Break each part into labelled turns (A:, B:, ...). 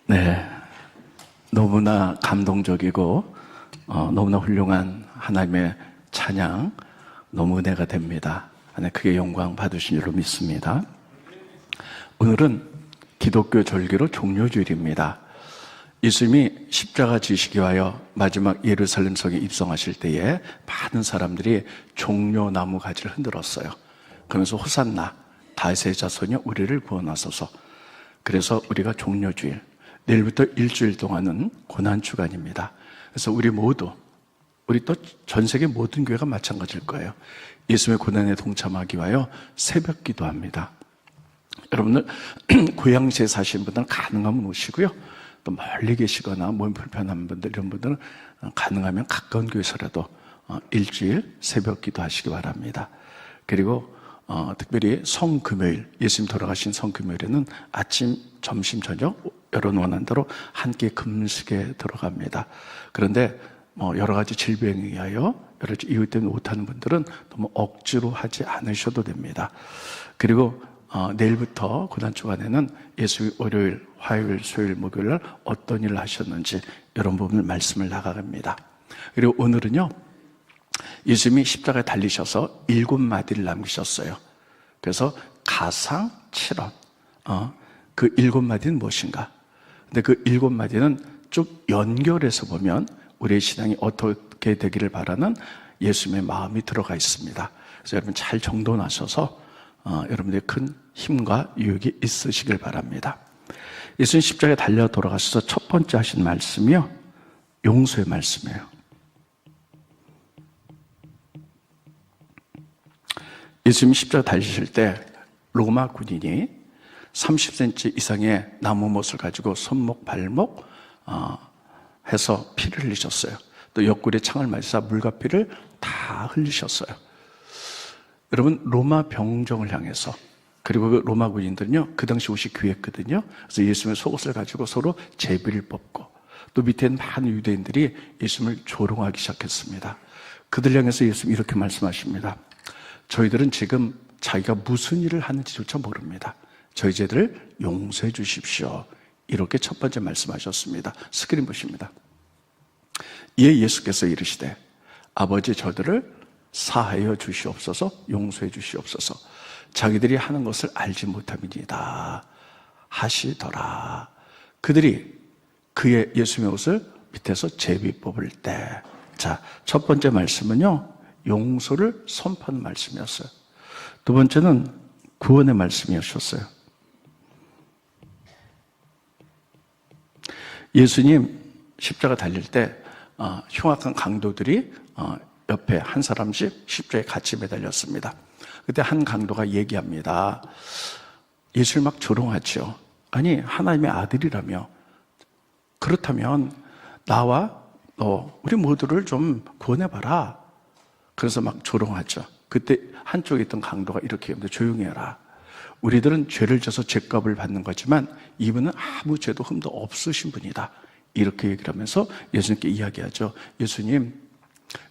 A: 네, 너무나 감동적이고 너무나 훌륭한 하나님의 찬양, 너무 은혜가 됩니다. 하나님 크게 영광 받으신 줄로 믿습니다. 오늘은 기독교 절기로 종료주일입니다. 예수님이 십자가 지시기 위하여 마지막 예루살렘 성에 입성하실 때에 많은 사람들이 종려나무 가지를 흔들었어요. 그러면서 호산나, 다윗의 자손이여 우리를 구원하소서. 그래서 우리가 종료주일, 내일부터 일주일 동안은 고난주간입니다. 그래서 우리 또 전 세계 모든 교회가 마찬가지일 거예요. 예수님의 고난에 동참하기 위하여 새벽 기도합니다. 여러분들 고향시에 사시는 분들은 가능하면 오시고요. 또 멀리 계시거나 몸이 불편한 분들, 이런 분들은 가능하면 가까운 교회에서라도 일주일 새벽 기도하시기 바랍니다. 그리고 특별히 성금요일, 예수님 돌아가신 성금요일에는 아침, 점심, 저녁 여러 원한대로 함께 금식에 들어갑니다. 그런데 여러 가지 질병에 의하여 여러 가지 이유 때문에 못하는 분들은 너무 억지로 하지 않으셔도 됩니다. 그리고 내일부터 고난주간에는 예수님 월요일, 화요일, 수요일, 목요일 날 어떤 일을 하셨는지 이런 부분을 말씀을 나가갑니다. 그리고 오늘은요, 예수님이 십자가에 달리셔서 7마디를 남기셨어요. 그래서 가상 7원. 그 7마디는 무엇인가? 근데 그 7마디는 쭉 연결해서 보면 우리의 신앙이 어떻게 되기를 바라는 예수님의 마음이 들어가 있습니다. 그래서 여러분 잘 정돈하셔서 여러분들의 큰 힘과 유익이 있으시길 바랍니다. 예수님 십자가에 달려 돌아가셔서 첫 번째 하신 말씀이요, 용서의 말씀이에요. 예수님이 십자가 달리실 때 로마 군인이 30cm 이상의 나무 못을 가지고 손목, 발목 해서 피를 흘리셨어요. 또 옆구리에 창을 맞으사 물과 피를 다 흘리셨어요. 여러분, 로마 병정을 향해서, 그리고 그 로마 군인들은요, 그 당시 옷이 귀했거든요. 그래서 예수님의 속옷을 가지고 서로 제비를 뽑고, 또 밑에는 많은 유대인들이 예수님을 조롱하기 시작했습니다. 그들 향해서 예수님이 이렇게 말씀하십니다. 저희들은 지금 자기가 무슨 일을 하는지조차 모릅니다. 저희 죄들을 용서해 주십시오. 이렇게 첫 번째 말씀하셨습니다. 스크린 보십니다. 이에 예수께서 이르시되 아버지 저들을 사하여 주시옵소서, 용서해 주시옵소서. 자기들이 하는 것을 알지 못함이니이다 하시더라. 그들이 그의 예수님의 옷을 밑에서 제비 뽑을 때, 자, 첫 번째 말씀은요, 용서를 선포하는 말씀이었어요. 두 번째는 구원의 말씀이었어요. 예수님 십자가 달릴 때 흉악한 강도들이 옆에 한 사람씩 십자가에 같이 매달렸습니다. 그때 한 강도가 얘기합니다. 예수를 막 조롱하죠. 아니, 하나님의 아들이라며, 그렇다면 나와 너, 우리 모두를 좀 구원해봐라. 그래서 막 조롱하죠. 그때 한쪽에 있던 강도가 이렇게 얘기합니다. 조용히 해라. 우리들은 죄를 져서 죄값을 받는 거지만 이분은 아무 죄도 흠도 없으신 분이다. 이렇게 얘기를 하면서 예수님께 이야기하죠. 예수님,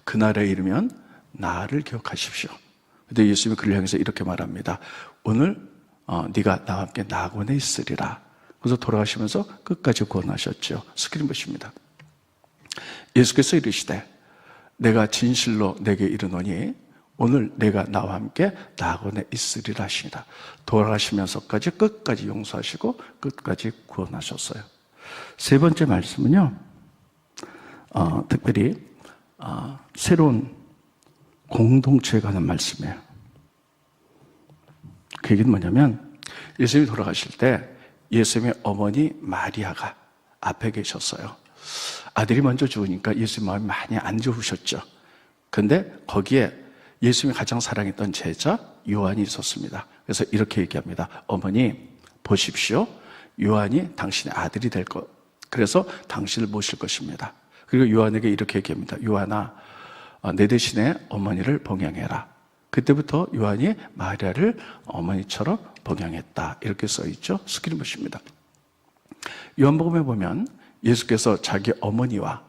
A: 그날에 이르면 나를 기억하십시오. 근데 예수님이 그를 향해서 이렇게 말합니다. 오늘 네가 나와 함께 낙원에 있으리라. 그래서 돌아가시면서 끝까지 구원하셨죠. 스크린 보십니다. 예수께서 이르시되 내가 진실로 내게 이르노니 오늘 내가 나와 함께 낙원에 있으리라 하시니라. 돌아가시면서까지 끝까지 용서하시고 끝까지 구원하셨어요. 세 번째 말씀은요, 특별히 새로운 공동체에 관한 말씀이에요. 그 얘기는 뭐냐면, 예수님이 돌아가실 때 예수님의 어머니 마리아가 앞에 계셨어요. 아들이 먼저 죽으니까 예수님 마음이 많이 안 좋으셨죠. 그런데 거기에 예수님이 가장 사랑했던 제자 요한이 있었습니다. 그래서 이렇게 얘기합니다. 어머니, 보십시오. 요한이 당신의 아들이 될 것. 그래서 당신을 모실 것입니다. 그리고 요한에게 이렇게 얘기합니다. 요한아, 내 대신에 어머니를 봉양해라. 그때부터 요한이 마리아를 어머니처럼 봉양했다. 이렇게 써있죠. 스크린 보십니다. 요한복음에 보면 예수께서 자기 어머니와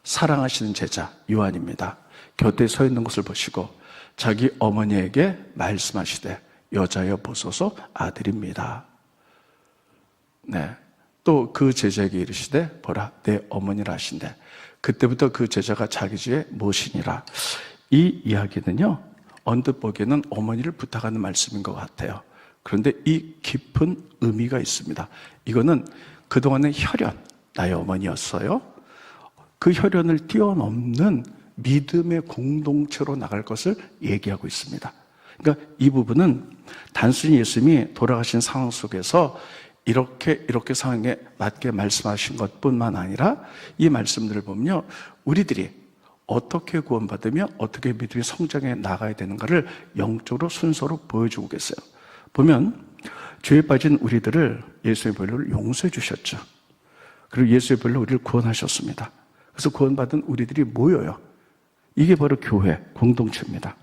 A: 사랑하시는 제자 요한입니다. 곁에 서 있는 것을 보시고 자기 어머니에게 말씀하시되 여자여 보소서 아들입니다. 네, 또 그 제자에게 이르시되 보라 내 어머니라 하신대. 그때부터 그 제자가 자기 집에 모시니라. 이 이야기는요, 언뜻 보기에는 어머니를 부탁하는 말씀인 것 같아요. 그런데 이 깊은 의미가 있습니다. 이거는 그동안의 혈연, 나의 어머니였어요. 그 혈연을 뛰어넘는 믿음의 공동체로 나갈 것을 얘기하고 있습니다. 그러니까 이 부분은 단순히 예수님이 돌아가신 상황 속에서 이렇게 상황에 맞게 말씀하신 것뿐만 아니라 이 말씀들을 보면요, 우리들이 어떻게 구원받으며 어떻게 믿음의 성장해 나가야 되는가를 영적으로 순서로 보여주고 계세요. 보면 죄에 빠진 우리들을 예수의 보혈로 용서해 주셨죠. 그리고 예수의 보혈로 우리를 구원하셨습니다. 그래서 구원받은 우리들이 모여요. 이게 바로 교회, 공동체입니다.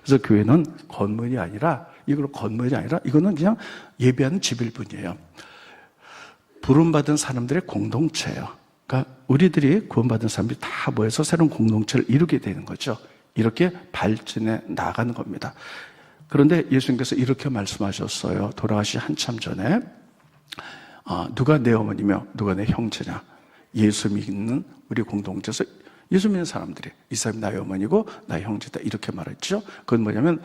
A: 그래서 교회는 건물이 아니라, 이거는 그냥 예배하는 집일 뿐이에요. 부름받은 사람들의 공동체예요. 그러니까 우리들이 구원받은 사람들이 다 모여서 새로운 공동체를 이루게 되는 거죠. 이렇게 발전해 나가는 겁니다. 그런데 예수님께서 이렇게 말씀하셨어요. 돌아가시 한참 전에 누가 내 어머니며 누가 내 형제냐. 예수 믿는 우리 공동체에서 예수 믿는 사람들이 이 사람이 나의 어머니고 나의 형제다 이렇게 말했죠. 그건 뭐냐면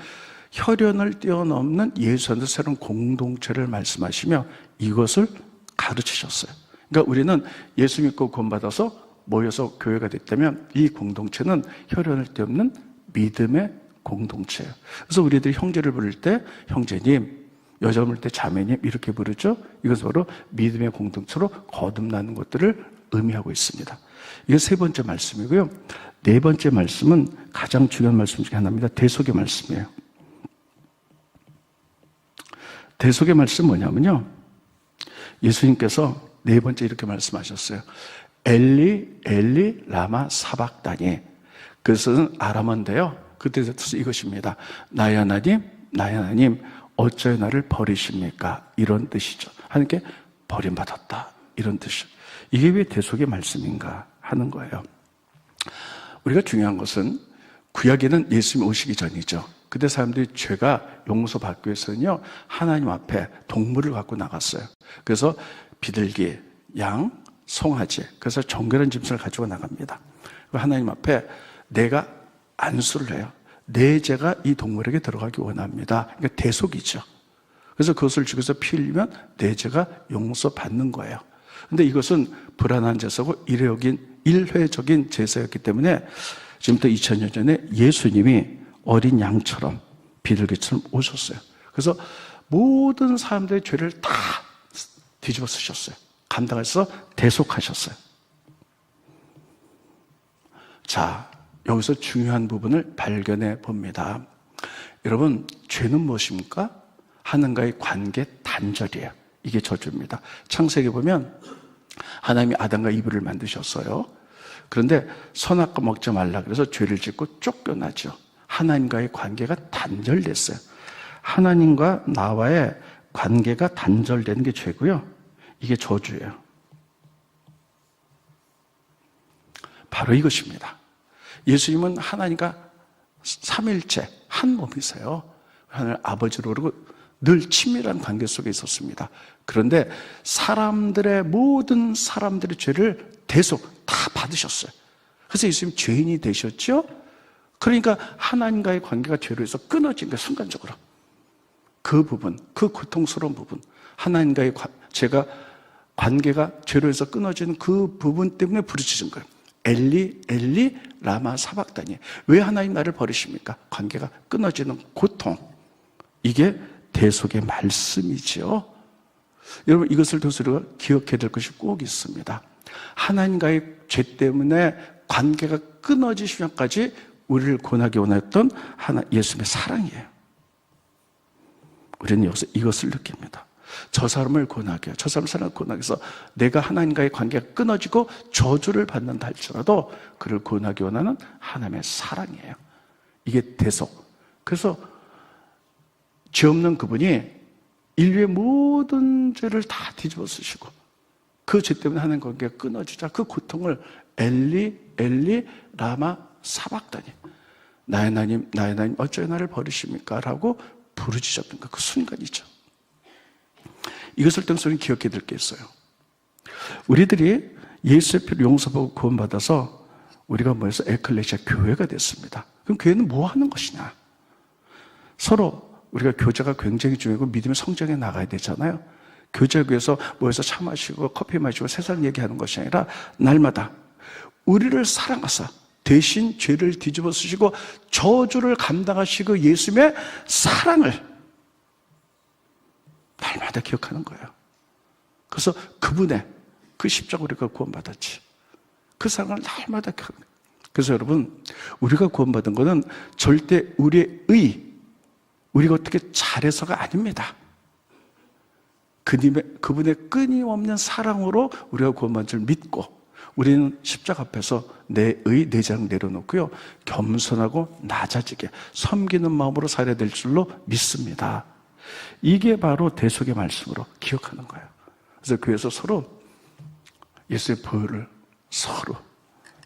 A: 혈연을 뛰어넘는 예수 안에서 새로운 공동체를 말씀하시며 이것을 가르치셨어요. 그러니까 우리는 예수 믿고 구원받아서 모여서 교회가 됐다면 이 공동체는 혈연을 뛰어넘는 믿음의 공동체예요. 그래서 우리들이 형제를 부를 때 형제님, 여자 부를 때 자매님 이렇게 부르죠. 이것은 바로 믿음의 공동체로 거듭나는 것들을 의미하고 있습니다. 이게 세 번째 말씀이고요. 네 번째 말씀은 가장 중요한 말씀 중에 하나입니다. 대속의 말씀이에요. 대속의 말씀 뭐냐면요, 예수님께서 네 번째 이렇게 말씀하셨어요. 엘리 엘리 라마 사박다니. 그것은 아람어인데요, 그때 뜻은 이것입니다. 나의 하나님 나의 하나님 어찌하여 나를 버리십니까? 이런 뜻이죠. 하나님께 버림받았다 이런 뜻이죠. 이게 왜 대속의 말씀인가 하는 거예요. 우리가 중요한 것은 구약에는 예수님이 오시기 전이죠. 그때 사람들이 죄가 용서받기 위해서는요, 하나님 앞에 동물을 갖고 나갔어요. 그래서 비둘기, 양, 송아지, 그래서 정결한 짐승을 가지고 나갑니다. 하나님 앞에 내가 안수를 해요. 내 죄가 이 동물에게 들어가기 원합니다. 그러니까 대속이죠. 그래서 그것을 죽여서 피 흘리면 내 죄가 용서받는 거예요. 근데 이것은 불안한 제사고 일회적인 제사였기 때문에 지금부터 2000년 전에 예수님이 어린 양처럼 비둘기처럼 오셨어요. 그래서 모든 사람들의 죄를 다 뒤집어 쓰셨어요. 감당해서 대속하셨어요. 자, 여기서 중요한 부분을 발견해 봅니다. 여러분, 죄는 무엇입니까? 하나님과의 관계 단절이에요. 이게 저주입니다. 창세기 보면 하나님이 아담과 이브를 만드셨어요. 그런데 선악과 먹지 말라 그래서 죄를 짓고 쫓겨나죠. 하나님과의 관계가 단절됐어요. 하나님과 나와의 관계가 단절되는 게 죄고요. 이게 저주예요. 바로 이것입니다. 예수님은 하나님과 삼일체 한 몸이세요. 하나님 아버지로 그러고 늘 친밀한 관계 속에 있었습니다. 그런데 모든 사람들의 죄를 대속 다 받으셨어요. 그래서 예수님 죄인이 되셨죠? 그러니까 하나님과의 관계가 죄로 해서 끊어진 거예요, 순간적으로. 그 부분, 그 고통스러운 부분, 하나님과의 관계가 죄로 해서 끊어지는 그 부분 때문에 부르짖은 거예요. 엘리 엘리 라마 사박다니. 왜 하나님 나를 버리십니까? 관계가 끊어지는 고통. 이게 대속의 말씀이죠. 여러분, 이것을 통해서 우리가 기억해야 될 것이 꼭 있습니다. 하나님과의 죄 때문에 관계가 끊어지시면까지 우리를 구원하기 원했던 예수님의 사랑이에요. 우리는 여기서 이것을 느낍니다. 저 사람을 구원하게, 저 사람을 구원하기 위해서 내가 하나님과의 관계가 끊어지고 저주를 받는다 할지라도 그를 구원하기 원하는 하나님의 사랑이에요. 이게 대속. 그래서 죄 없는 그분이 인류의 모든 죄를 다 뒤집어 쓰시고 그 죄 때문에 하나님 관계가 끊어지자 그 고통을 엘리 엘리 라마 사박다니. 나의 하나님 나의 하나님 어찌하여 나를 버리십니까? 라고 부르짖었던 그 순간이죠. 이것을 통해서 우리는 기억해야 될 게 있어요. 우리들이 예수의 피로 용서받고 구원받아서 우리가 뭐해서 에클레시아 교회가 됐습니다. 그럼 교회는 뭐 하는 것이냐? 서로 우리가 교제가 굉장히 중요하고 믿음의 성장에 나가야 되잖아요. 교제하기 위해서 모여서 차 마시고 커피 마시고 세상 얘기하는 것이 아니라 날마다 우리를 사랑하사 대신 죄를 뒤집어 쓰시고 저주를 감당하시고 예수님의 사랑을 날마다 기억하는 거예요. 그래서 그분의 그 십자가 우리가 구원받았지. 그 사랑을 날마다 기억하는 거예요. 그래서 여러분, 우리가 구원받은 것은 절대 우리가 어떻게 잘해서가 아닙니다. 그분의 끊임없는 사랑으로 우리가 구원받은 줄 믿고 우리는 십자가 앞에서 내 내장 내려놓고요, 겸손하고 낮아지게 섬기는 마음으로 살아야 될 줄로 믿습니다. 이게 바로 대속의 말씀으로 기억하는 거예요. 그래서 교회에서 서로 예수의 보혈을 서로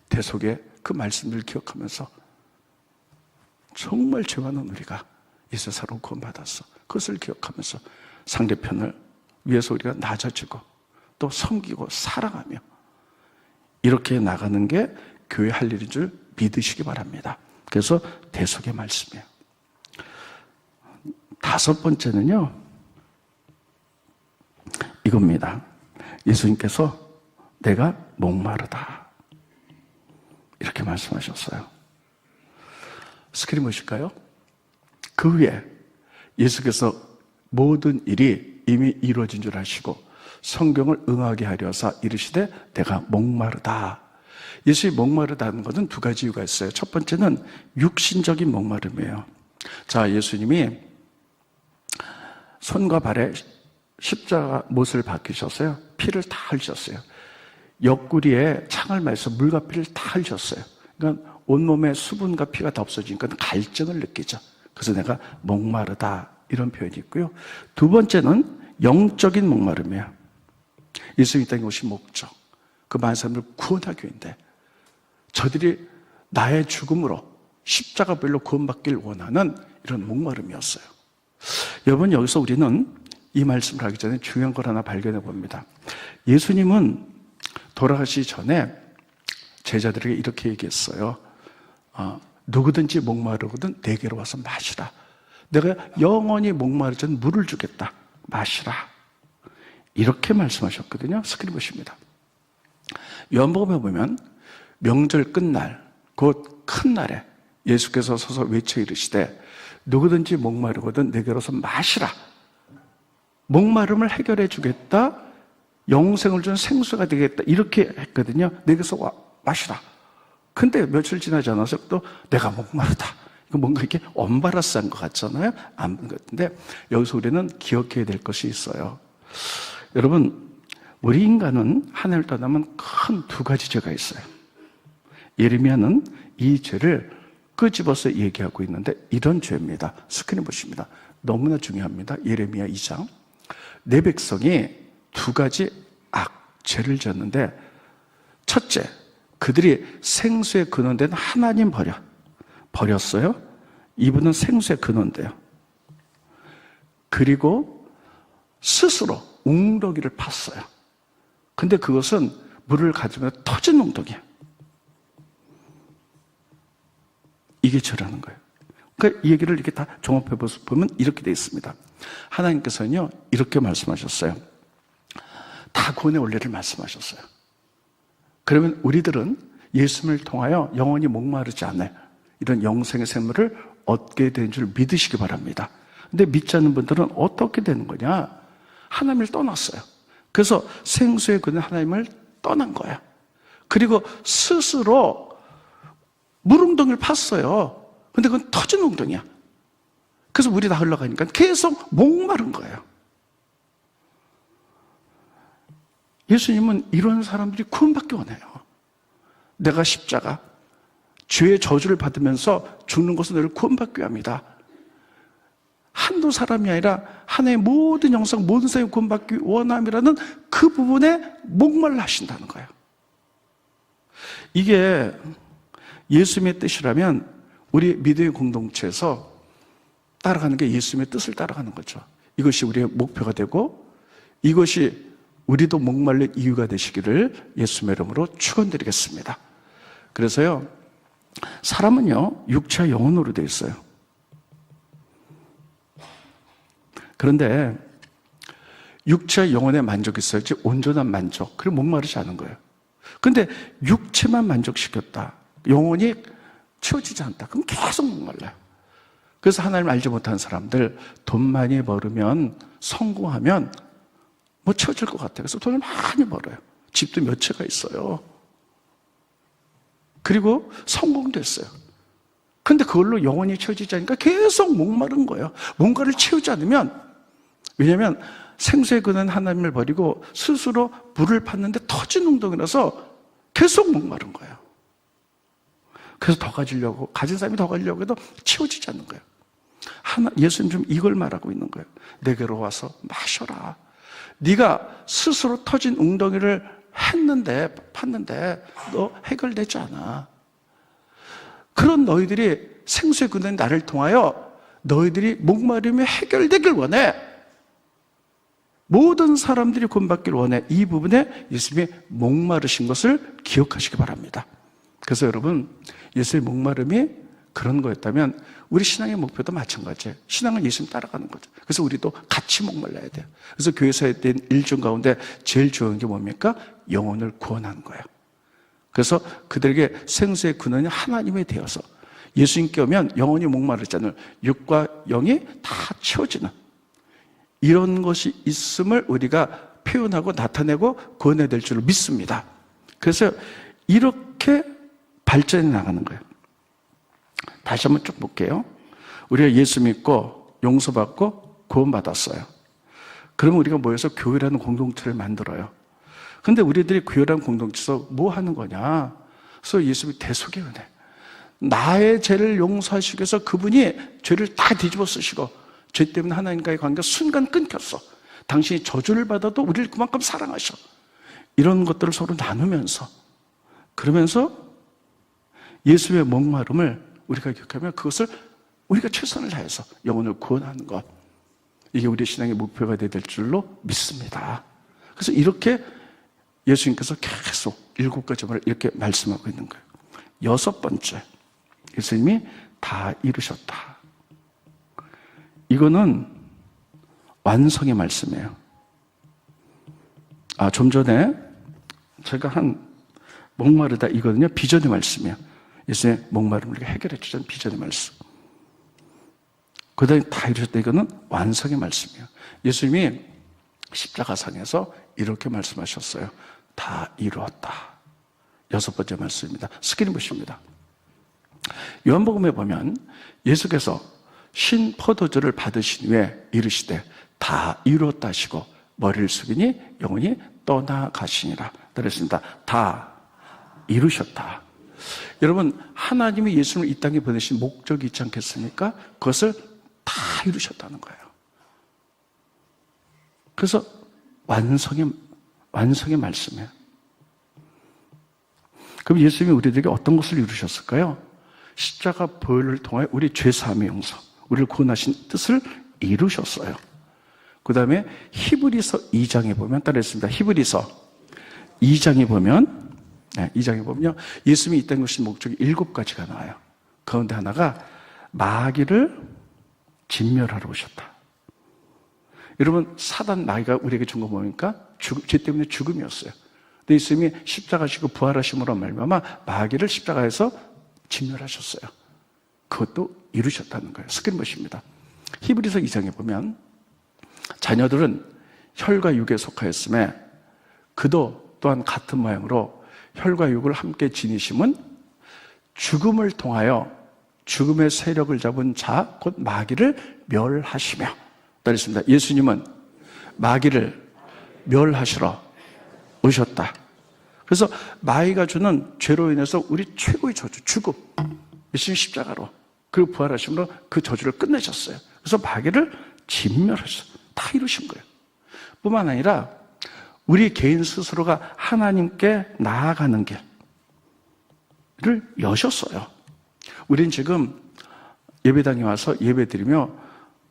A: 대속의 그 말씀을 기억하면서 정말 죄 많은 우리가 예수의 사랑으로 구원받았어. 그것을 기억하면서 상대편을 위해서 우리가 낮아지고 또 섬기고 사랑하며 이렇게 나가는 게 교회 할 일인 줄 믿으시기 바랍니다. 그래서 대속의 말씀이에요. 5번째는요, 이겁니다. 예수님께서 내가 목마르다 이렇게 말씀하셨어요. 스크린 보실까요? 그 후에 예수께서 모든 일이 이미 이루어진 줄 아시고 성경을 응하게 하려사 이르시되 내가 목마르다. 예수님이 목마르다는 것은 2가지 이유가 있어요. 첫 번째는 육신적인 목마름이에요. 자, 예수님이 손과 발에 십자가 못을 박히셨어요. 피를 다 흘리셨어요. 옆구리에 창을 맞아서 물과 피를 다 흘리셨어요. 그러니까 온몸에 수분과 피가 다 없어지니까 갈증을 느끼죠. 그래서 내가 목마르다 이런 표현이 있고요. 2번째는 영적인 목마름이에요. 예수님이 이 땅에 오신 목적, 그 많은 사람들을 구원하기 위해인데 저들이 나의 죽음으로 십자가별로 구원받길 원하는 이런 목마름이었어요. 여러분, 여기서 우리는 이 말씀을 하기 전에 중요한 걸 하나 발견해 봅니다. 예수님은 돌아가시기 전에 제자들에게 이렇게 얘기했어요. 누구든지 목마르거든 내게로 와서 마시라. 내가 영원히 목마를 전 물을 주겠다. 마시라. 이렇게 말씀하셨거든요. 스크린 보십니다. 요한복음에 보면 명절 끝날, 곧 큰 날에 예수께서 서서 외쳐 이르시되 누구든지 목마르거든 내게로 와서 마시라. 목마름을 해결해 주겠다. 영생을 준 생수가 되겠다. 이렇게 했거든요. 내게서 마시라. 근데 며칠 지나지 않아서 또 내가 목마르다. 이거 뭔가 이렇게 엄바라스한 것 같잖아요. 안 본 것 같은데 여기서 우리는 기억해야 될 것이 있어요. 여러분, 우리 인간은 하나님을 떠나면 큰 2가지 죄가 있어요. 예레미야는 이 죄를 끄집어서 얘기하고 있는데 이런 죄입니다. 스크린 보십니다. 너무나 중요합니다. 예레미야 2장. 내 백성이 2가지 죄를 지었는데, 첫째, 그들이 생수의 근원된 하나님 버렸어요. 이분은 생수의 근원돼요. 그리고 스스로 웅덩이를 팠어요. 근데 그것은 물을 가지면 터진 웅덩이야. 이게 죄라는 거예요. 그러니까 이 얘기를 이렇게 다 종합해 보면 이렇게 되어 있습니다. 하나님께서는요, 이렇게 말씀하셨어요. 다 구원의 원리를 말씀하셨어요. 그러면 우리들은 예수님을 통하여 영원히 목마르지 않을 이런 영생의 생물을 얻게 되는 줄 믿으시기 바랍니다. 근데 믿지 않는 분들은 어떻게 되는 거냐? 하나님을 떠났어요. 그래서 생수의 근원 하나님을 떠난 거야. 그리고 스스로 물웅덩이를 팠어요. 근데 그건 터진 웅덩이야. 그래서 물이 다 흘러가니까 계속 목마른 거예요. 예수님은 이런 사람들이 구원받기 원해요. 내가 십자가, 죄의 저주를 받으면서 죽는 것은 너를 구원받기 위함이다. 한두 사람이 아니라 하나의 모든 영상, 모든 사람이 구원받기 원함이라는 그 부분에 목말라 하신다는 거예요. 이게 예수님의 뜻이라면 우리 믿음의 공동체에서 따라가는 게 예수님의 뜻을 따라가는 거죠. 이것이 우리의 목표가 되고 이것이 우리도 목말릴 이유가 되시기를 예수님의 이름으로 축원드리겠습니다. 그래서요, 사람은요, 육체와 영혼으로 되어 있어요. 그런데 육체와 영혼의 만족이 있어야지 온전한 만족, 그리고 목마르지 않은 거예요. 근데 육체만 만족시켰다, 영혼이 채워지지 않다, 그럼 계속 목말라요. 그래서 하나님을 알지 못하는 사람들, 돈 많이 벌으면, 성공하면 뭐 채워질 것 같아요. 그래서 돈을 많이 벌어요. 집도 몇 채가 있어요. 그리고 성공도 했어요. 근데 그걸로 영혼이 채워지지 않으니까 계속 목마른 거예요. 뭔가를 채우지 않으면, 왜냐하면 생수의 근원 하나님을 버리고 스스로 물을 팠는데 터진 웅덩이라서 계속 목마른 거예요. 그래서 더 가지려고, 가진 사람이 더 가지려고 해도 채워지지 않는 거예요. 예수님 좀 이걸 말하고 있는 거예요. 내게로 와서 마셔라. 네가 스스로 터진 웅덩이를 팠는데 너 해결되지 않아. 그런 너희들이 생수의 근원 나를 통하여 너희들이 목마름이 해결되길 원해. 모든 사람들이 구원받기를 원해. 이 부분에 예수님이 목마르신 것을 기억하시기 바랍니다. 그래서 여러분, 예수의 목마름이 그런 거였다면 우리 신앙의 목표도 마찬가지예요. 신앙은 예수님 따라가는 거죠. 그래서 우리도 같이 목말라야 돼요. 그래서 교회에서 된 일 중 가운데 제일 중요한 게 뭡니까? 영혼을 구원하는 거예요. 그래서 그들에게 생수의 근원이 하나님이 되어서 예수님께 오면 영혼이 목마르지 않을, 육과 영이 다 채워지는 이런 것이 있음을 우리가 표현하고 나타내고 구원해야 될 줄로 믿습니다. 그래서 이렇게 발전해 나가는 거예요. 다시 한번 쭉 볼게요. 우리가 예수 믿고 용서받고 구원받았어요. 그러면 우리가 모여서 교회라는 공동체를 만들어요. 근데 우리들이 교회라는 공동체에서 뭐 하는 거냐? 그래서 예수님이 대속의 은혜, 나의 죄를 용서하시기 위해서 그분이 죄를 다 뒤집어 쓰시고, 죄 때문에 하나님과의 관계가 순간 끊겼어. 당신이 저주를 받아도 우리를 그만큼 사랑하셔. 이런 것들을 서로 나누면서, 그러면서 예수의 목마름을 우리가 기억하면 그것을 우리가 최선을 다해서 영혼을 구원하는 것, 이게 우리 신앙의 목표가 되야 될 줄로 믿습니다. 그래서 이렇게 예수님께서 계속 7가지를 이렇게 말씀하고 있는 거예요. 6번째, 예수님이 다 이루셨다. 이거는 완성의 말씀이에요. 좀 전에 제가 한 목마르다 이거는요, 비전의 말씀이에요. 예수님의 목마름을 해결해 주신 비전의 말씀. 그 다음에 다 이루셨다, 이거는 완성의 말씀이에요. 예수님이 십자가상에서 이렇게 말씀하셨어요. 다 이루었다. 6번째 말씀입니다. 스크린 보십니다. 요한복음에 보면 예수께서 신 포도주를 받으신 후에 이르시되 다 이루었다 하시고 머리를 숙이니 영혼이 떠나가시니라. 그랬습니다. 다 이루셨다. 여러분, 하나님이 예수님을 이 땅에 보내신 목적이 있지 않겠습니까? 그것을 다 이루셨다는 거예요. 그래서 완성의 말씀이에요. 그럼 예수님이 우리들에게 어떤 것을 이루셨을까요? 십자가 보혈을 통해 우리 죄사함의 용서, 우리를 구원하신 뜻을 이루셨어요. 그 다음에 히브리서 2장에 보면, 따라했습니다. 히브리서 2장에 보면, 예수님이 이 땅에 오신 목적이 7가지가 나와요. 그런데 하나가 마귀를 진멸하러 오셨다. 여러분, 사단 마귀가 우리에게 준 거 뭡니까? 죄 때문에 죽음이었어요. 근데 예수님이 십자가 지고 부활하심으로 말미암아 마귀를 십자가에서 진멸하셨어요. 그것도 이루셨다는 거예요. 스크린 보십니다. 히브리서 2장에 보면 자녀들은 혈과 육에 속하였음에 그도 또한 같은 모양으로 혈과 육을 함께 지니심은 죽음을 통하여 죽음의 세력을 잡은 자 곧 마귀를 멸하시며, 따르겠습니다. 예수님은 마귀를 멸하시러 오셨다. 그래서 마귀가 주는 죄로 인해서 우리 최고의 저주, 죽음, 예수님 십자가로 그리고 부활하심으로 그 저주를 끝내셨어요. 그래서 마귀를 진멸하셨어요. 다 이루신 거예요. 뿐만 아니라 우리 개인 스스로가 하나님께 나아가는 길을 여셨어요. 우린 지금 예배당에 와서 예배드리며,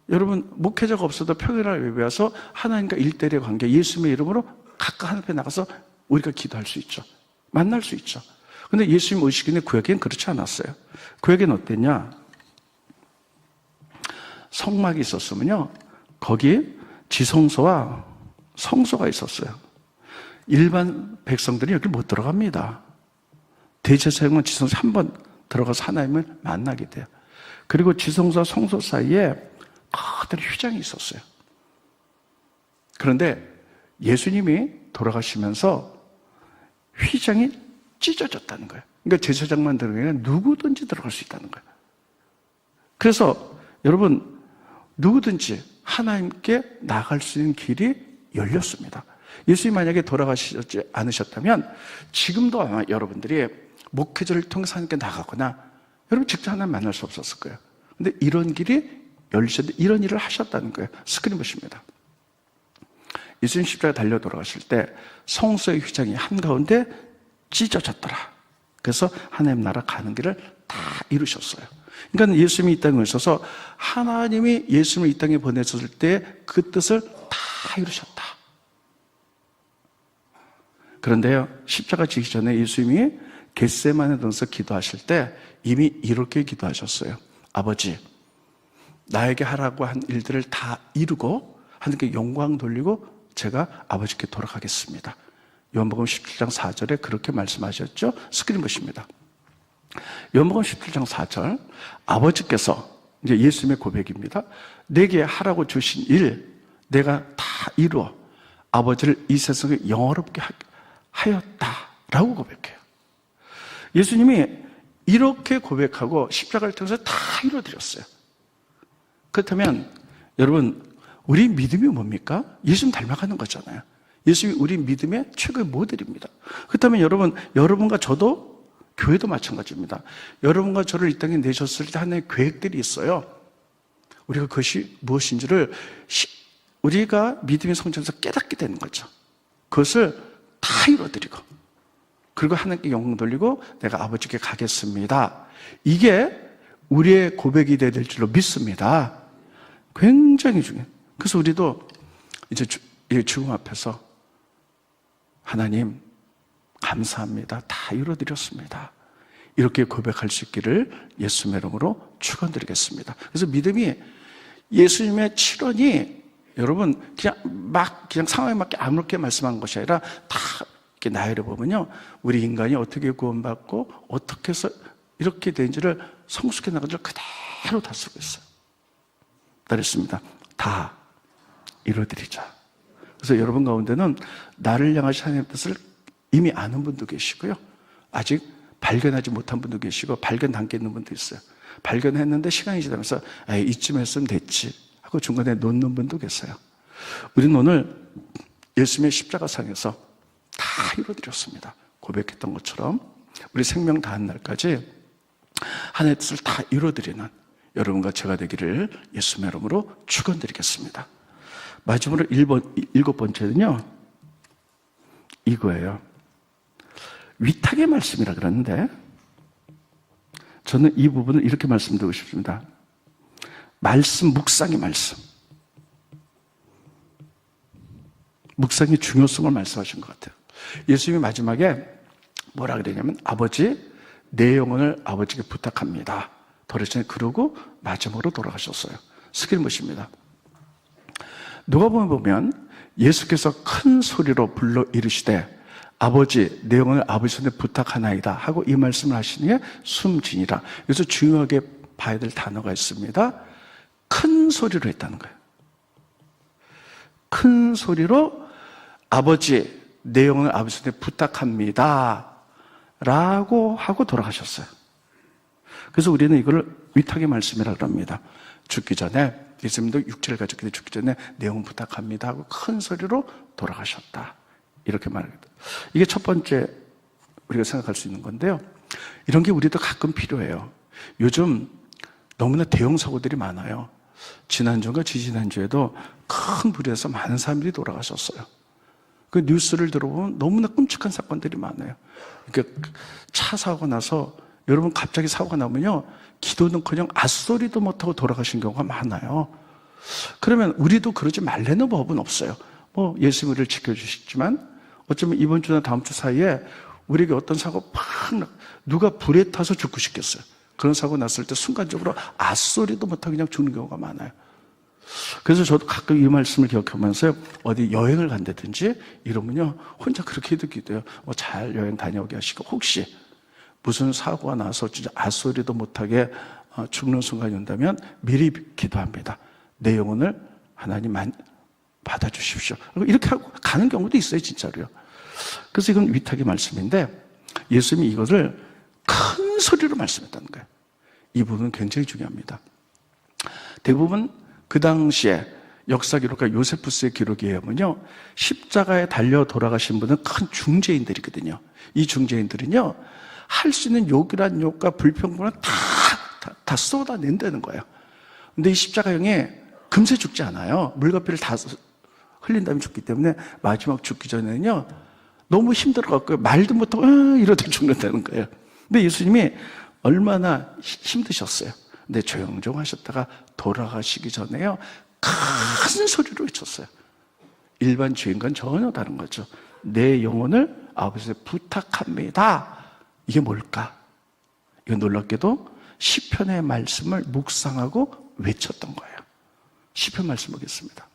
A: 여러분 목회자가 없어도 평일날 예배 와서 하나님과 1:1의 관계, 예수님의 이름으로 각각 하나님 앞에 나가서 우리가 기도할 수 있죠. 만날 수 있죠. 근데 예수님 오시기 전에 구약에는 그렇지 않았어요. 구약에는 어땠냐? 성막이 있었으면요, 거기에 지성소와 성소가 있었어요. 일반 백성들이 여기 못 들어갑니다. 대제사장은 지성소에 한 번 들어가서 하나님을 만나게 돼요. 그리고 지성소와 성소 사이에 커다란 휘장이 있었어요. 그런데 예수님이 돌아가시면서 휘장이 찢어졌다는 거예요. 그러니까 제사장만 들어가는 게 아니라 누구든지 들어갈 수 있다는 거예요. 그래서 여러분, 누구든지 하나님께 나갈 수 있는 길이 열렸습니다. 예수님이 만약에 돌아가시지 않으셨다면 지금도 아마 여러분들이 목회자를 통해서 하나님께 나가거나 여러분 직접 하나님 만날 수 없었을 거예요. 근데 이런 길이 열리셨는데 이런 일을 하셨다는 거예요. 스크린 보십니다. 예수님 십자가에 달려 돌아가실 때 성소의 휘장이 한가운데 찢어졌더라. 그래서 하나님 나라 가는 길을 다 이루셨어요. 그러니까 예수님이 이 땅에 오셔서 하나님이 예수님을 이 땅에 보내셨을 때 그 뜻을 다 이루셨다. 그런데요, 십자가 지기 전에 예수님이 겟세마네 동에서 기도하실 때 이미 이렇게 기도하셨어요. 아버지, 나에게 하라고 한 일들을 다 이루고 하나님께 영광 돌리고 제가 아버지께 돌아가겠습니다. 요한복음 17장 4절에 그렇게 말씀하셨죠. 스크린 보십니다. 요한복음 17장 4절, 아버지께서, 이제 예수님의 고백입니다. 내게 하라고 주신 일 내가 다 이루어 아버지를 이 세상에 영화롭게 하였다라고 고백해요. 예수님이 이렇게 고백하고 십자가를 통해서 다 이루어드렸어요. 그렇다면 여러분, 우리 믿음이 뭡니까? 예수님 닮아가는 거잖아요. 예수님이 우리 믿음의 최고의 모델입니다. 그렇다면 여러분, 여러분과 저도, 교회도 마찬가지입니다. 여러분과 저를 이 땅에 내셨을 때 하나의 계획들이 있어요. 우리가 그것이 무엇인지를 우리가 믿음의 성장에서 깨닫게 되는 거죠. 그것을 다 이루어드리고, 그리고 하나님께 영광 돌리고 내가 아버지께 가겠습니다. 이게 우리의 고백이 되어야 될 줄로 믿습니다. 굉장히 중요해요. 그래서 우리도 이제 죽음 앞에서 하나님 감사합니다. 다 이루어드렸습니다. 이렇게 고백할 수 있기를 예수님의 이름으로 축원드리겠습니다. 그래서 믿음이 예수님의 치론이 여러분 그냥 상황에 맞게 아무렇게 말씀한 것이 아니라 다 이렇게 나열해 보면요, 우리 인간이 어떻게 구원받고 어떻게 해서 이렇게 된지를 성숙해 나간 줄 그대로 다 쓰고 있어요. 그랬습니다. 다 이루어드리자. 그래서 여러분 가운데는 나를 향하신 하나님의 뜻을 이미 아는 분도 계시고요, 아직 발견하지 못한 분도 계시고 발견 단계에 있는 분도 있어요. 발견했는데 시간이 지나면서 이쯤 했으면 됐지 하고 중간에 놓는 분도 계세요. 우리는 오늘 예수님의 십자가상에서 다 이루어드렸습니다. 고백했던 것처럼 우리 생명 다한 날까지 하나님의 뜻을 다 이루어드리는 여러분과 제가 되기를 예수님의 이름으로 축원드리겠습니다. 마지막으로 일곱 번째는요, 이거예요. 위탁의 말씀이라 그러는데 저는 이 부분을 이렇게 말씀드리고 싶습니다. 말씀, 묵상의 말씀. 묵상의 중요성을 말씀하신 것 같아요. 예수님이 마지막에 뭐라 그러냐면 아버지, 내 영혼을 아버지께 부탁합니다. 돌아오시니 그러고 마지막으로 돌아가셨어요. 스크린 보십니다. 누가복음에 보면 예수께서 큰 소리로 불러 이르시되 아버지, 내 영혼을 아버지 손에 부탁하나이다 하고 이 말씀을 하시는 게 숨지니라. 여기서 중요하게 봐야 될 단어가 있습니다. 큰 소리로 했다는 거예요. 큰 소리로 아버지, 내 영혼을 아버지 손에 부탁합니다 라고 하고 돌아가셨어요. 그래서 우리는 이걸 위탁의 말씀이라고 합니다. 죽기 전에, 예수님도 육체를 가졌기 때문에 죽기 전에 내 영혼 부탁합니다 하고 큰 소리로 돌아가셨다. 이렇게 말합니다. 이게 첫 번째 우리가 생각할 수 있는 건데요, 이런 게 우리도 가끔 필요해요. 요즘 너무나 대형 사고들이 많아요. 지난주인가 지지난주에도 큰 불에서 많은 사람들이 돌아가셨어요. 그 뉴스를 들어보면 너무나 끔찍한 사건들이 많아요. 그러니까 차 사고가 나서 여러분 갑자기 사고가 나면요, 기도는커녕 앗소리도 못하고 돌아가신 경우가 많아요. 그러면 우리도 그러지 말라는 법은 없어요. 예수님을 지켜주시지만 어쩌면 이번 주나 다음 주 사이에 우리에게 어떤 사고가 누가 불에 타서 죽고 싶겠어요. 그런 사고 났을 때 순간적으로 아소리도 못하고 그냥 죽는 경우가 많아요. 그래서 저도 가끔 이 말씀을 기억하면서 어디 여행을 간다든지 이러면요, 혼자 그렇게 기도해요. 잘 여행 다녀오게 하시고, 혹시 무슨 사고가 나서 진짜 아소리도 못하게 죽는 순간이 온다면 미리 기도합니다. 내 영혼을 하나님 받아주십시오. 이렇게 하고 가는 경우도 있어요, 진짜로요. 그래서 이건 위탁의 말씀인데 예수님이 이것을 큰 소리로 말씀했다는 거예요. 이 부분은 굉장히 중요합니다. 대부분 그 당시에 역사 기록가 요세푸스의 기록에 의하면요, 십자가에 달려 돌아가신 분은 큰 중재인들이거든요. 이 중재인들은요, 할 수 있는 욕이란 욕과 불평분을 다 쏟아낸다는 거예요. 근데 이 십자가형이 금세 죽지 않아요. 물과 피를 다 흘린 다음에 죽기 때문에 마지막 죽기 전에는요, 너무 힘들어갖고 말도 못하고 이러다 죽는다는 거예요. 근데 예수님이 얼마나 힘드셨어요. 근데 조용조용 하셨다가 돌아가시기 전에요, 큰 소리로 외쳤어요. 일반 주인과는 전혀 다른 거죠. 내 영혼을 아버지에 부탁합니다. 이게 뭘까? 이거 놀랍게도 시편의 말씀을 묵상하고 외쳤던 거예요. 시편 말씀 보겠습니다.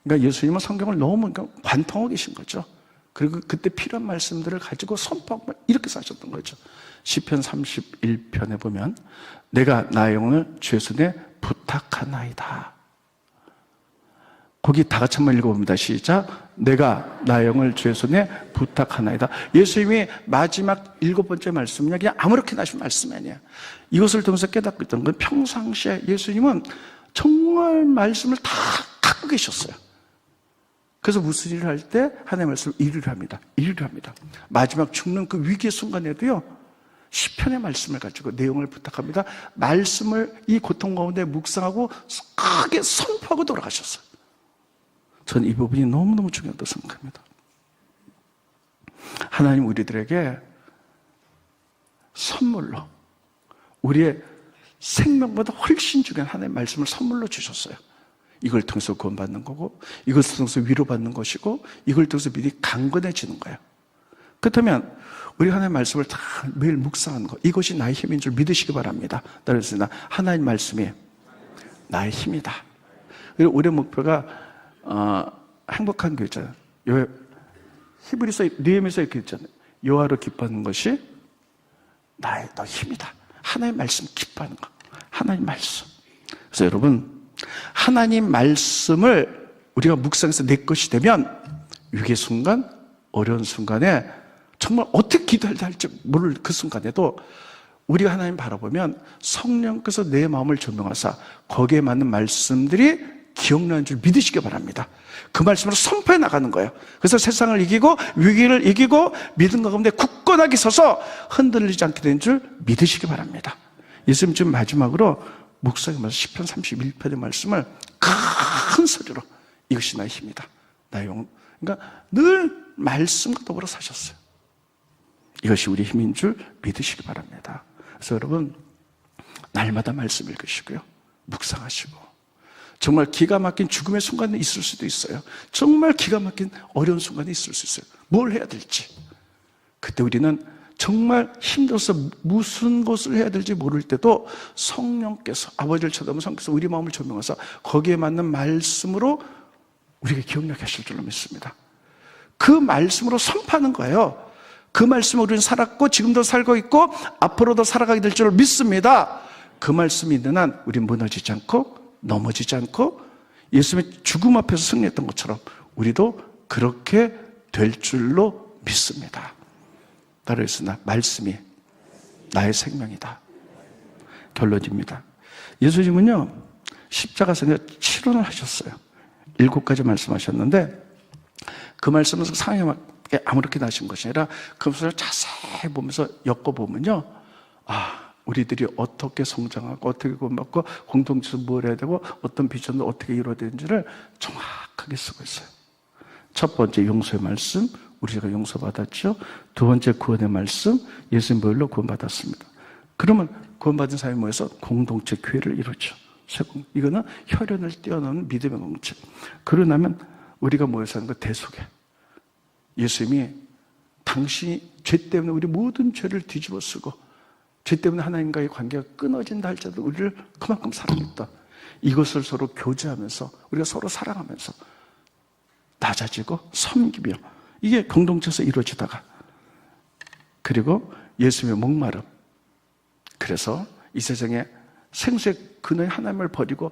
A: 그러니까 예수님은 성경을 너무 관통하고 계신 거죠. 그리고 그때 필요한 말씀들을 가지고 선포하고 이렇게 사셨던 거죠. 시편 31편에 보면 내가 나의 영혼을 주의 손에 부탁하나이다. 거기 다 같이 한번 읽어봅니다. 시작. 내가 나의 영을 주의 손에 부탁하나이다. 예수님이 마지막 7번째 말씀은요, 그냥 아무렇게나 하신 말씀이 아니에요. 이것을 통해서 깨닫고 있던 건 평상시에 예수님은 정말 말씀을 다 갖고 계셨어요. 그래서 무슨 일을 할 때 하나님의 말씀을 일을 합니다. 일을 합니다. 마지막 죽는 그 위기의 순간에도요, 시편의 말씀을 가지고 내용을 부탁합니다. 말씀을 이 고통 가운데 묵상하고 크게 선포하고 돌아가셨어요. 저는 이 부분이 너무너무 중요하다고 생각합니다. 하나님 우리들에게 선물로 우리의 생명보다 훨씬 중요한 하나님의 말씀을 선물로 주셨어요. 이걸 통해서 구원받는 거고, 이것을 통해서 위로받는 것이고, 이걸 통해서 미리 강건해지는 거예요. 그렇다면 우리 하나님의 말씀을 다 매일 묵상하는 것, 이것이 나의 힘인 줄 믿으시기 바랍니다. 따라서 하나님 말씀이 나의 힘이다. 그리고 우리의 목표가 행복한 교회잖아요. 히브리서 느헤미야서 이렇게 있잖아요. 여호와로 기뻐하는 것이 나의 더 힘이다. 하나님 말씀 기뻐하는 것, 하나님 말씀. 그래서 여러분, 하나님 말씀을 우리가 묵상해서 내 것이 되면 위기의 순간, 어려운 순간에 정말 어떻게 기도해야 할지 모를 그 순간에도 우리가 하나님 바라보면 성령께서 내 마음을 조명하사 거기에 맞는 말씀들이 기억나는 줄 믿으시기 바랍니다. 그 말씀으로 선포해 나가는 거예요. 그래서 세상을 이기고 위기를 이기고 믿음과 가운데 굳건하게 서서 흔들리지 않게 된 줄 믿으시기 바랍니다. 예수님 지금 마지막으로 묵상하면서 시편 31편의 말씀을 큰 소리로 이것이 나의 힘이다. 나의 영혼. 그러니까 늘 말씀과 더불어 사셨어요. 이것이 우리 힘인 줄 믿으시기 바랍니다. 그래서 여러분, 날마다 말씀 읽으시고요, 묵상하시고, 정말 기가 막힌 죽음의 순간이 있을 수도 있어요. 정말 기가 막힌 어려운 순간이 있을 수 있어요. 뭘 해야 될지. 그때 우리는 정말 힘들어서 무슨 것을 해야 될지 모를 때도 성령께서, 아버지를 쳐다보면 성령께서 우리 마음을 조명하사 거기에 맞는 말씀으로 우리에게 기억나게 하실 줄로 믿습니다. 그 말씀으로 선포하는 거예요. 그 말씀으로 우리는 살았고 지금도 살고 있고 앞으로도 살아가게 될 줄로 믿습니다. 그 말씀이 있는 한 우리는 무너지지 않고 넘어지지 않고 예수님의 죽음 앞에서 승리했던 것처럼 우리도 그렇게 될 줄로 믿습니다. 따라서 말씀이 나의 생명이다. 결론입니다. 예수님은요, 십자가에서 치료를 하셨어요. 7가지 말씀하셨는데 그 말씀은 상황에 아무렇게나 하신 것이 아니라 그 말씀을 자세히 보면서 엮어보면요, 우리들이 어떻게 성장하고 어떻게 구원받고 공동체에서 뭘 해야 되고 어떤 비전을 어떻게 이루어야 되는지를 정확하게 쓰고 있어요. 첫 번째 용서의 말씀, 우리가 용서받았죠. 두 번째 구원의 말씀, 예수님 보혈로 구원받았습니다. 그러면 구원받은 사람이 모여서 공동체 교회를 이루죠. 이거는 혈연을 뛰어넘는 믿음의 공동체. 그러고 나면 우리가 모여서 하는 거 대속에 예수님이 당신이 죄 때문에 우리 모든 죄를 뒤집어 쓰고 죄 때문에 하나님과의 관계가 끊어진다 할지라도 우리를 그만큼 사랑했다. 이것을 서로 교제하면서 우리가 서로 사랑하면서 낮아지고 섬기며 이게 공동체에서 이루어지다가 그리고 예수님의 목마름 그래서 이 세상에 생수의 근원의 하나님을 버리고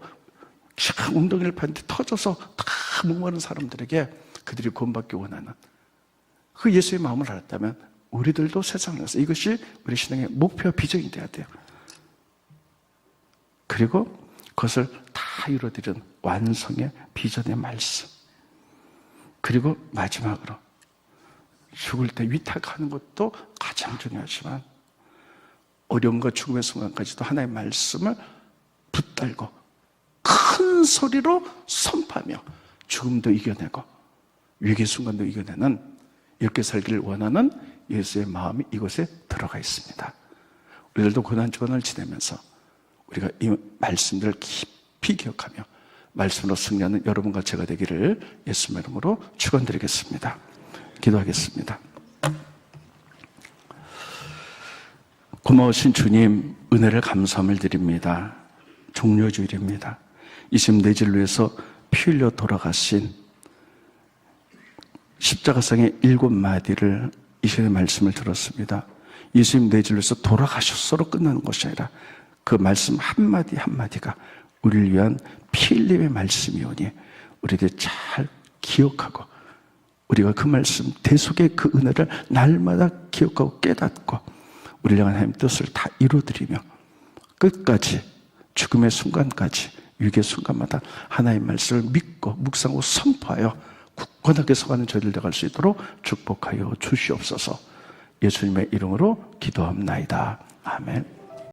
A: 쫙 웅덩이를 파는데 터져서 다 목마른 사람들에게 그들이 구원받기 원하는 그 예수의 마음을 알았다면 우리들도 세상에서 이것이 우리 신앙의 목표와 비전이 돼야 돼요. 그리고 그것을 다 이루어드리는 완성의 비전의 말씀. 그리고 마지막으로 죽을 때 위탁하는 것도 가장 중요하지만 어려움과 죽음의 순간까지도 하나님의 말씀을 붙들고 큰 소리로 선포하며 죽음도 이겨내고 위기의 순간도 이겨내는 이렇게 살기를 원하는 예수의 마음이 이곳에 들어가 있습니다. 우리들도 고난주간을 지내면서 우리가 이 말씀들을 깊이 기억하며 말씀으로 승리하는 여러분과 제가 되기를 예수의 이름으로 축원드리겠습니다. 기도하겠습니다. 고마우신 주님, 은혜를 감사함을 드립니다. 종료주일입니다. 이심 내 진을 위해서 피 흘려 돌아가신 십자가상의 7마디를 이 시간에 말씀을 들었습니다. 예수님 내 진을 위해서 돌아가셨어로 끝나는 것이 아니라 그 말씀 한마디 한마디가 우리를 위한 피 흘림의 말씀이오니 우리들이 잘 기억하고 우리가 그 말씀 대속의 그 은혜를 날마다 기억하고 깨닫고 우리를 향한 하나님의 뜻을 다 이루어드리며 끝까지 죽음의 순간까지 위기의 순간마다 하나님의 말씀을 믿고 묵상하고 선포하여 굳건하게 서가는 저희들 되갈 수 있도록 축복하여 주시옵소서. 예수님의 이름으로 기도합나이다. 아멘.